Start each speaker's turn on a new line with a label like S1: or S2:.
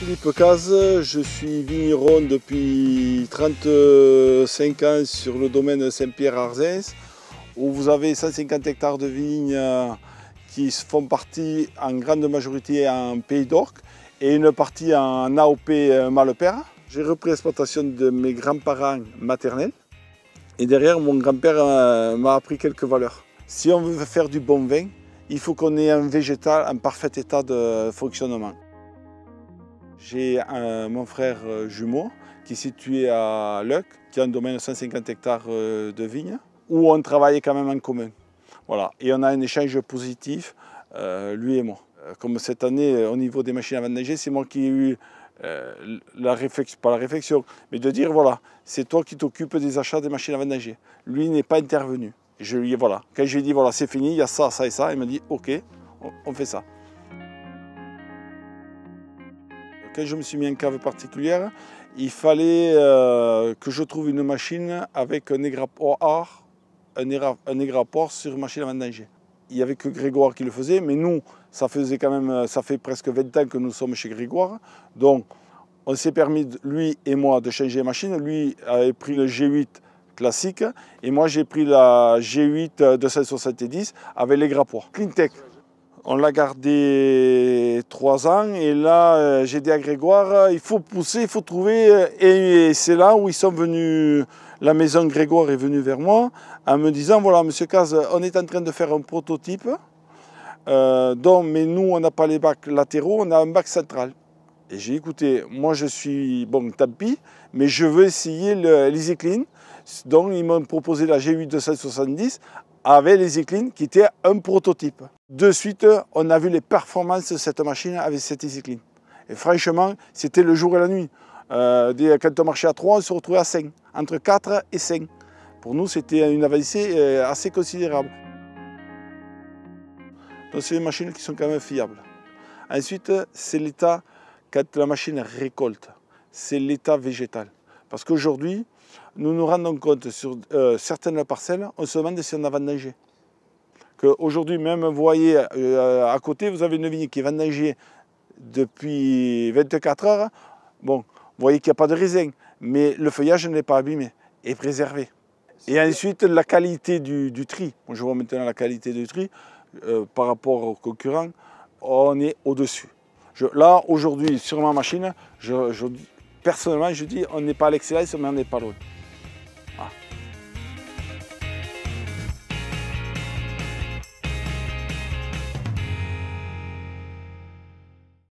S1: Philippe Caz, je suis vigneron depuis 35 ans sur le domaine Saint-Pierre-Arzens, où vous avez 150 hectares de vignes qui font partie en grande majorité en Pays d'Orc et une partie en AOP Malepère. J'ai repris l'exploitation de mes grands-parents maternels et derrière mon grand-père m'a appris quelques valeurs. Si on veut faire du bon vin, il faut qu'on ait un végétal en parfait état de fonctionnement. J'ai mon frère jumeau qui est situé à Leuc, qui a un domaine de 150 hectares de vignes, où on travaillait quand même en commun. Voilà. Et on a un échange positif, lui et moi. Comme cette année, au niveau des machines à vendanger, c'est moi qui ai eu la réflexion, pas la réflexion, mais de dire voilà, c'est toi qui t'occupes des achats des machines à vendanger. Lui n'est pas intervenu. Je lui ai, voilà. Quand je lui ai dit voilà, c'est fini, il y a ça, ça et ça, il m'a dit ok, on fait ça. Quand je me suis mis en cave particulière, il fallait que je trouve une machine avec un égrappoir sur machine à vendanger. Il n'y avait que Grégoire qui le faisait, mais nous, ça fait presque 20 ans que nous sommes chez Grégoire. Donc, on s'est permis, lui et moi, de changer de machine. Lui avait pris le G8 classique et moi, j'ai pris la G8 270 avec l'égrappoir. Cleantech. On l'a gardé 3 ans et là j'ai dit à Grégoire, il faut pousser, il faut trouver. Et c'est là où ils sont venus, la maison Grégoire est venue vers moi en me disant, voilà monsieur Caz, on est en train de faire un prototype, mais nous on n'a pas les bacs latéraux, on a un bac central. Et j'ai écouté, moi je suis, bon tant pis, mais je veux essayer l'Easy Clean. Donc ils m'ont proposé la G8 270 avec l'Easy Clean qui était un prototype. De suite, on a vu les performances de cette machine avec cette Easy Clean. Et franchement, c'était le jour et la nuit. Quand on marchait à 3, on se retrouvait à 5, entre 4 et 5. Pour nous, c'était une avancée assez considérable. Donc c'est des machines qui sont quand même fiables. Ensuite, c'est l'état, quand la machine récolte, c'est l'état végétal. Parce qu'aujourd'hui, nous nous rendons compte sur certaines parcelles, on se demande si on a vendangé. Qu'aujourd'hui, même, vous voyez, à côté, vous avez une vigne qui est vendangée depuis 24 heures. Bon, vous voyez qu'il n'y a pas de raisin, mais le feuillage n'est pas abîmé, est préservé. Et ensuite, la qualité du tri. Bon, je vois maintenant la qualité du tri par rapport aux concurrents, on est au-dessus. Là, aujourd'hui, sur ma machine, personnellement, je dis on n'est pas à l'excellence, mais on n'est pas loin.